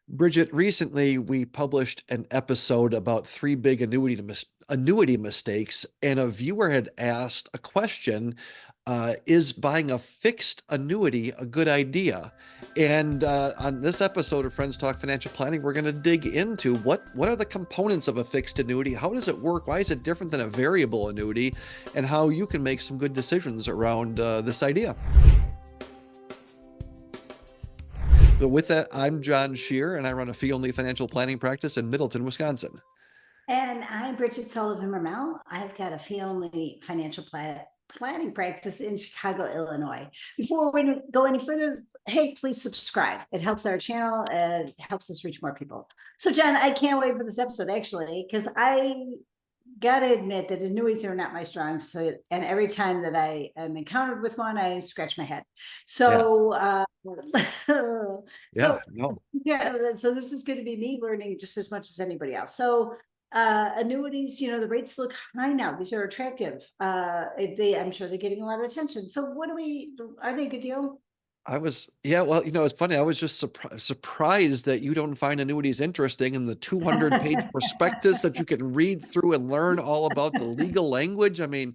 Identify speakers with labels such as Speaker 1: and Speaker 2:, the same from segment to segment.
Speaker 1: Bridget, recently we published an episode about three big annuity mistakes, and a viewer had asked a question: Is buying a fixed annuity a good idea? And on this episode of Friends Talk Financial Planning, we're going to dig into what are the components of a fixed annuity, how does it work, why is it different than a variable annuity, and how you can make some good decisions around this idea. So with that, I'm John Shear, and I run a fee-only financial planning practice in Middleton, Wisconsin.
Speaker 2: And I'm Bridget Sullivan-Ramel. I've got a fee-only financial planning practice in Chicago, Illinois. Before we go any further, hey, please subscribe. It helps our channel. It helps us reach more people. So, John, I can't wait for this episode, actually, because I got to admit that annuities are not my strong suit. And every time that I am encountered with one, I scratch my head.
Speaker 1: Yeah,
Speaker 2: So,
Speaker 1: yeah,
Speaker 2: so
Speaker 1: no.
Speaker 2: yeah, so this is going to be me learning just as much as anybody else. So annuities, the rates look high now. These are attractive. I'm sure they're getting a lot of attention. So are they a good deal?
Speaker 1: Yeah, well, it's funny. I was just surprised that you don't find annuities interesting, and the 200-page prospectus that you can read through and learn all about the legal language. I mean,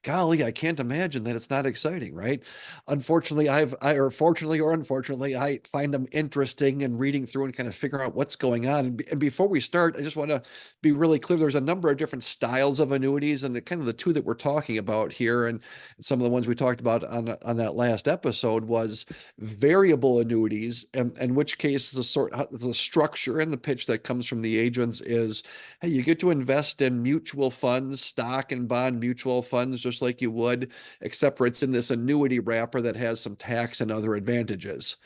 Speaker 1: golly, I can't imagine that it's not exciting, right? Unfortunately, or fortunately or unfortunately, I find them interesting and reading through and kind of figuring out what's going on. And before we start, I just want to be really clear. There's a number of different styles of annuities, and the kind of the two that we're talking about here, and some of the ones we talked about on that last episode was variable annuities, and in which case the structure and the pitch that comes from the agents is, hey, you get to invest in mutual funds, stock and bond mutual funds, just like you would, except for it's in this annuity wrapper that has some tax and other advantages.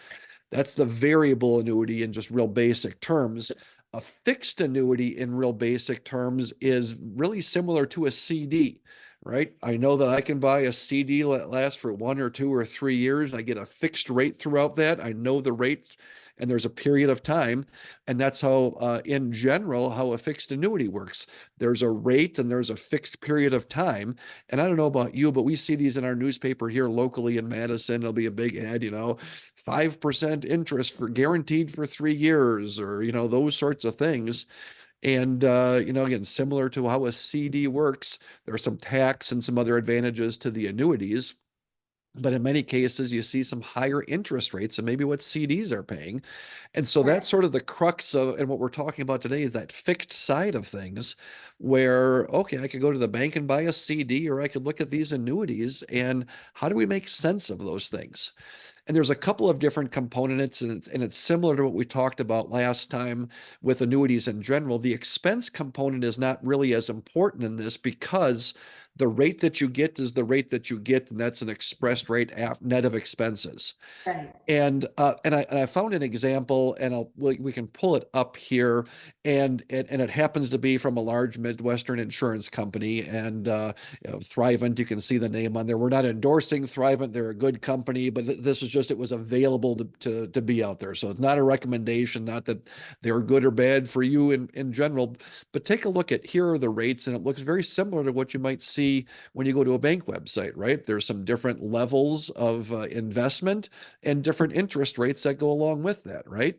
Speaker 1: That's the variable annuity in just real basic terms. A fixed annuity in real basic terms is really similar to a CD, right? I know that I can buy a CD that lasts for 1 or 2 or 3 years. I get a fixed rate throughout that. I know the rate, and there's a period of time. And that's how, in general, how a fixed annuity works. There's a rate and there's a fixed period of time. And I don't know about you, but we see these in our newspaper here locally in Madison. It'll be a big ad, 5% interest for guaranteed for 3 years, or, those sorts of things. And, again, similar to how a CD works, there are some tax and some other advantages to the annuities. But in many cases, you see some higher interest rates than maybe what CDs are paying. And so that's
Speaker 2: Right.
Speaker 1: sort of the crux of, and what we're talking about today is that fixed side of things where, okay, I could go to the bank and buy a CD, or I could look at these annuities, and how do we make sense of those things? And there's a couple of different components, and it's similar to what we talked about last time with annuities in general. The expense component is not really as important in this because the rate that you get is the rate that you get, and that's an expressed rate net of expenses.
Speaker 2: Right.
Speaker 1: And I found an example, and we can pull it up here, and it happens to be from a large Midwestern insurance company, and Thrivent. You can see the name on there. We're not endorsing Thrivent; they're a good company, but this is just, it was available to be out there, so it's not a recommendation. Not that they're good or bad for you in general, but take a look at, here are the rates, and it looks very similar to what you might see when you go to a bank website, right? There's some different levels of investment and different interest rates that go along with that, right?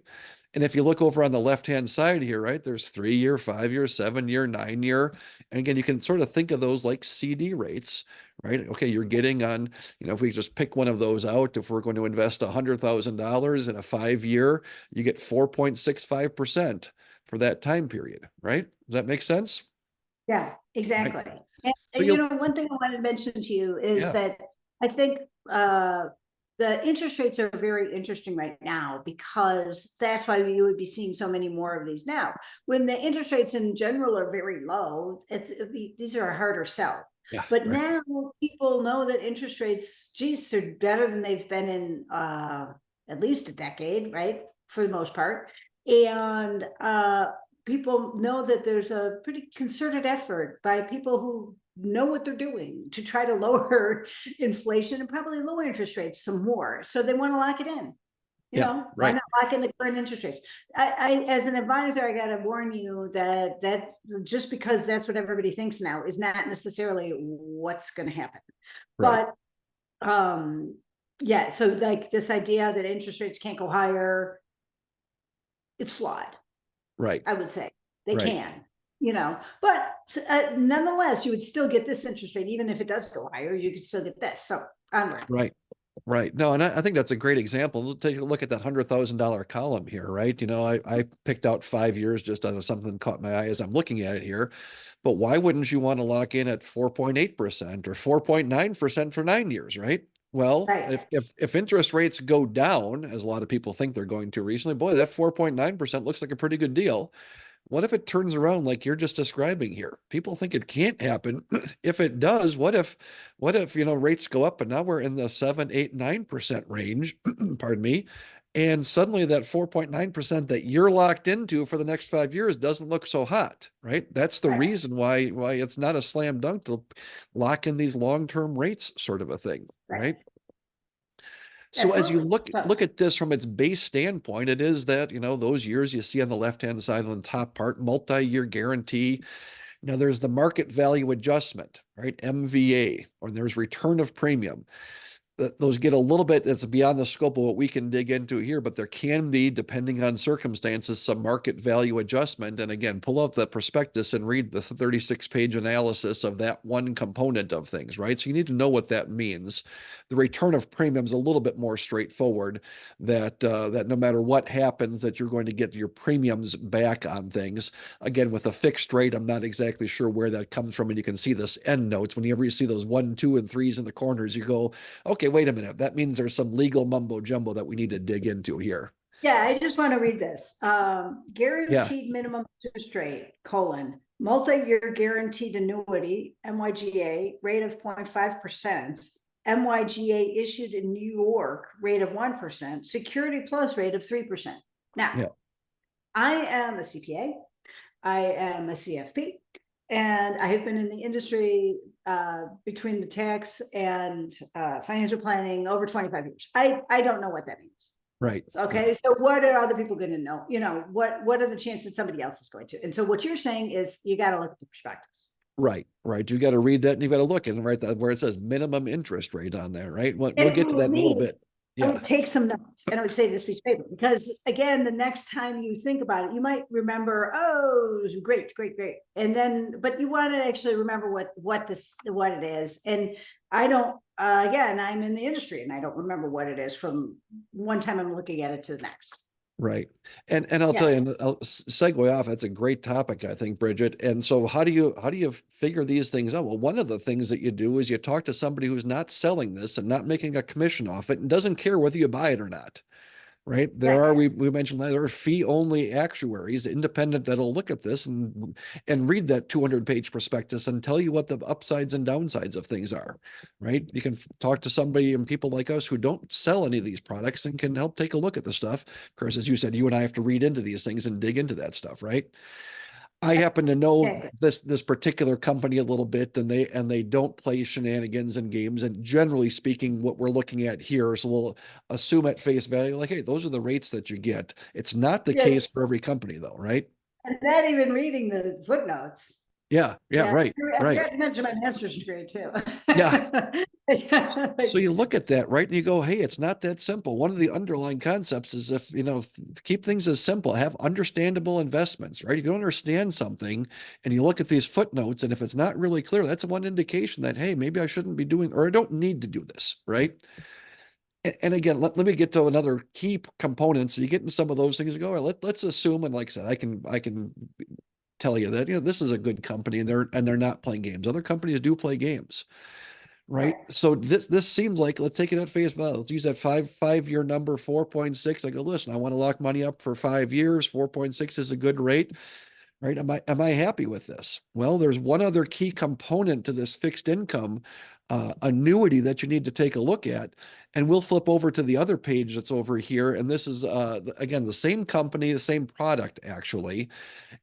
Speaker 1: And if you look over on the left-hand side here, right, there's 3-year, 5-year, 7-year, 9-year. And again, you can sort of think of those like CD rates, right? Okay, you're getting on, if we just pick one of those out, if we're going to invest $100,000 in a 5-year, you get 4.65% for that time period, right? Does that make sense?
Speaker 2: Yeah,
Speaker 1: Right.
Speaker 2: exactly. And,
Speaker 1: So you'll,
Speaker 2: one thing I wanted to mention to you is
Speaker 1: yeah,
Speaker 2: that I think the interest rates are very interesting right now, because that's why you would be seeing so many more of these now. When the interest rates in general are very low, these are a harder sell.
Speaker 1: yeah,
Speaker 2: But
Speaker 1: right.
Speaker 2: now people know that interest rates, geez, are better than they've been in at least a decade, right? For the most part. And people know that there's a pretty concerted effort by people who know what they're doing to try to lower inflation and probably lower interest rates some more. So they want to lock it in.
Speaker 1: Yeah,
Speaker 2: Why
Speaker 1: right.
Speaker 2: not lock in the current interest rates? As an advisor, I got to warn you that just because that's what everybody thinks now is not necessarily what's going to happen.
Speaker 1: Right.
Speaker 2: But yeah, so like this idea that interest rates can't go higher, it's flawed.
Speaker 1: Right.
Speaker 2: I would say they
Speaker 1: Right.
Speaker 2: can, but nonetheless, you would still get this interest rate, even if it does go higher, you could still get this. So onward.
Speaker 1: Right. Right. No, and I think that's a great example. We'll take a look at that $100,000 column here, right? I picked out 5 years just out of something caught my eye as I'm looking at it here. But why wouldn't you want to lock in at 4.8% or 4.9% for 9 years, right? Well,
Speaker 2: Right.
Speaker 1: if interest rates go down, as a lot of people think they're going to recently, boy, that 4.9% looks like a pretty good deal. What if it turns around like you're just describing here? People think it can't happen. If it does, what if rates go up and now we're in the 7, 8, 9% range, pardon me, and suddenly that 4.9% that you're locked into for the next 5 years doesn't look so hot, right? That's the
Speaker 2: Right.
Speaker 1: reason why it's not a slam dunk to lock in these long-term rates sort of a thing, right? So as you
Speaker 2: Absolutely.
Speaker 1: look at this from its base standpoint, it is that, those years you see on the left-hand side on the top part, multi-year guarantee. Now there's the market value adjustment, right? MVA, or there's return of premium. Those get a little bit, that's beyond the scope of what we can dig into here, but there can be, depending on circumstances, some market value adjustment. And again, pull out the prospectus and read the 36-page analysis of that one component of things, right? So you need to know what that means. The return of premium is a little bit more straightforward, that no matter what happens, that you're going to get your premiums back on things. Again, with a fixed rate, I'm not exactly sure where that comes from. And you can see this end notes. Whenever you see those 1, 2, and 3s in the corners, you go, okay, wait a minute. That means there's some legal mumbo jumbo that we need to dig into here.
Speaker 2: Yeah, I just want to read this.
Speaker 1: Yeah.
Speaker 2: Guaranteed minimum interest rate, multi-year guaranteed annuity, MYGA, rate of 0.5%, MYGA issued in New York, rate of 1%, Security Plus rate of 3%. Now,
Speaker 1: Yeah.
Speaker 2: I am a CPA, I am a CFP, and I have been in the industry between the tax and financial planning over 25 years. I don't know what that means.
Speaker 1: Right.
Speaker 2: Okay. So what are other people going to know? What are the chances somebody else is going to? And so what you're saying is you got to look at the prospectus.
Speaker 1: Right. You got to read that and you got to look and right where it says minimum interest rate on there, right? We'll get to that in a little bit.
Speaker 2: I
Speaker 1: Yeah.
Speaker 2: would take some notes and I would say this piece of paper because again, the next time you think about it, you might remember, oh, great. And then, but you want to actually remember what it is. And I don't, again, I'm in the industry and I don't remember what it is from one time I'm looking at it to the next.
Speaker 1: Right. And I'll tell you, and I'll segue off. That's a great topic, I think, Bridget. And so how do you figure these things out? Well, one of the things that you do is you talk to somebody who's not selling this and not making a commission off it and doesn't care whether you buy it or not. Right. There are, we mentioned that there are fee-only actuaries, independent, that'll look at this and read that 200-page prospectus and tell you what the upsides and downsides of things are. Right. You can talk to somebody and people like us who don't sell any of these products and can help take a look at the stuff. Of course, as you said, you and I have to read into these things and dig into that stuff. Right. I happen to know this particular company a little bit, and they don't play shenanigans and games. And generally speaking, what we're looking at here, so we'll assume at face value, like, hey, those are the rates that you get. It's not the case for every company, though, right?
Speaker 2: And not even reading the footnotes.
Speaker 1: Yeah, right.
Speaker 2: I forgot to mention my master's degree too.
Speaker 1: Yeah. So you look at that, right? And you go, hey, it's not that simple. One of the underlying concepts is if, keep things as simple, have understandable investments, right? If you don't understand something and you look at these footnotes, and if it's not really clear, that's one indication that, hey, maybe I shouldn't be doing, or I don't need to do this, right? And again, let me get to another key component. So you get into some of those things and go, let's assume, and like I said, I can tell you that, this is a good company and they're not playing games. Other companies do play games. Right. So this seems like, let's take it at face value. Let's use that five-year number, 4.6. I go, listen, I want to lock money up for 5 years. 4.6 is a good rate. Right. Am I happy with this? Well, there's one other key component to this fixed income annuity that you need to take a look at. And we'll flip over to the other page that's over here. And this is, again, the same company, the same product, actually.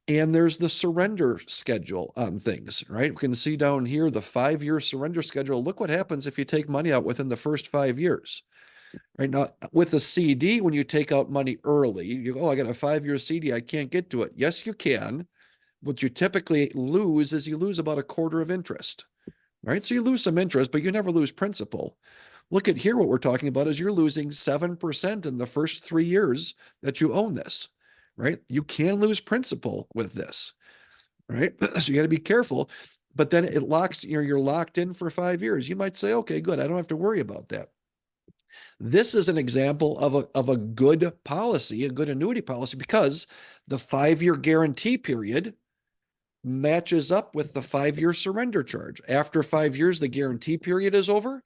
Speaker 1: And there's the surrender schedule on things, right? We can see down here the 5-year surrender schedule. Look what happens if you take money out within the first 5 years. Right now, with a CD, when you take out money early, you go, oh, I got a 5-year CD, I can't get to it. Yes, you can. What you typically lose is you lose about a quarter of interest, right? So you lose some interest, but you never lose principal. Look at here, what we're talking about is you're losing 7% in the first 3 years that you own this. right? You can lose principal with this, right? So you got to be careful. But then it locks, you're locked in for 5 years. You might say, okay, good. I don't have to worry about that. This is an example of a good policy, a good annuity policy, because the 5-year guarantee period matches up with the 5-year surrender charge. After 5 years, the guarantee period is over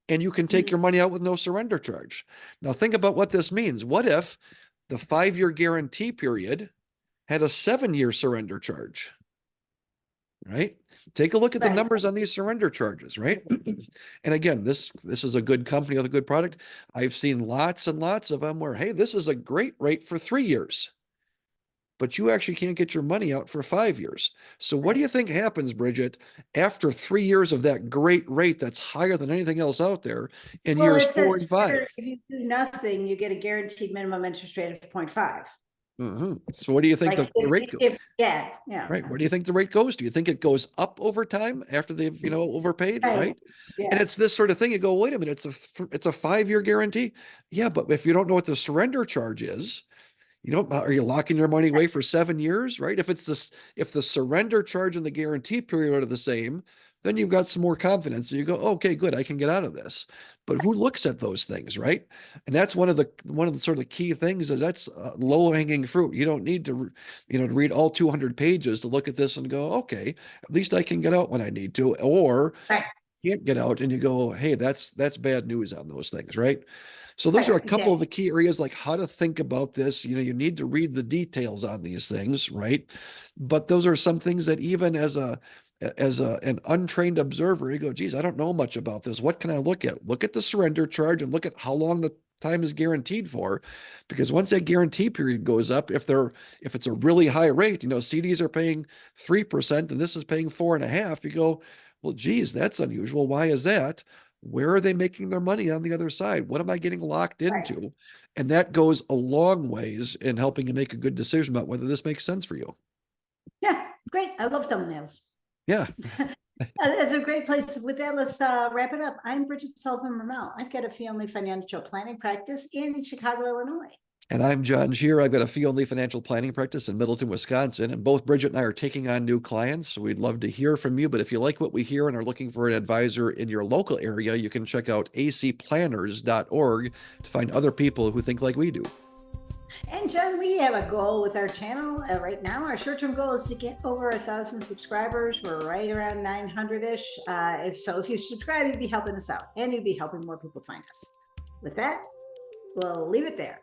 Speaker 1: and you can take your money out with no surrender charge. Now think about what this means. What if the 5-year guarantee period had a 7-year surrender charge, right? Take a look at the
Speaker 2: Right.
Speaker 1: numbers on these surrender charges, right? And again, this is a good company with a good product. I've seen lots and lots of them where, hey, this is a great rate for 3 years, but you actually can't get your money out for 5 years. So what do you think happens, Bridget, after 3 years of that great rate that's higher than anything else out there in
Speaker 2: Well,
Speaker 1: years
Speaker 2: it
Speaker 1: 4 and
Speaker 2: says
Speaker 1: 5?
Speaker 2: here, if you do nothing, you get a guaranteed minimum interest rate of 0.5.
Speaker 1: So what do you think
Speaker 2: Like
Speaker 1: the rate
Speaker 2: if yeah.
Speaker 1: right? Where do you think the rate goes? Do you think it goes up over time after they've, overpaid,
Speaker 2: Right.
Speaker 1: right?
Speaker 2: Yeah.
Speaker 1: And it's this sort of thing. You go, wait a minute, it's a 5-year guarantee. Yeah, but if you don't know what the surrender charge is, are you locking your money away for 7 years, right? If the surrender charge and the guarantee period are the same, then you've got some more confidence. And you go, okay, good, I can get out of this. But who looks at those things, right? And that's one of the sort of key things is that's low hanging fruit. You don't need to, to read all 200 pages to look at this and go, okay, at least I can get out when I need to, or
Speaker 2: Right.
Speaker 1: can't get out, and you go, hey, that's bad news on those things, right? So those are a couple of the key areas, like how to think about this. You need to read the details on these things, right? But those are some things that even as an untrained observer, you go, geez, I don't know much about this. What can I look at? Look at the surrender charge and look at how long the time is guaranteed for, because once that guarantee period goes up, if it's a really high rate, CDs are paying 3% and this is paying 4.5%, you go, well, geez, that's unusual. Why is that? Where are they making their money on the other side? What am I getting locked into? And that goes a long ways in helping you make a good decision about whether this makes sense for you.
Speaker 2: Yeah, great. I love thumbnails.
Speaker 1: Yeah.
Speaker 2: That's a great place. With that, let's wrap it up. I'm Bridget Sullivan Ramel. I've got a fee-only financial planning practice in Chicago, Illinois.
Speaker 1: And I'm John Shear. I've got a fee-only financial planning practice in Middleton, Wisconsin. And both Bridget and I are taking on new clients. So we'd love to hear from you. But if you like what we hear and are looking for an advisor in your local area, you can check out acplanners.org to find other people who think like we do.
Speaker 2: And John, we have a goal with our channel right now. Our short-term goal is to get over 1,000 subscribers. We're right around 900-ish. If you subscribe, you'd be helping us out, and you'd be helping more people find us. With that, we'll leave it there.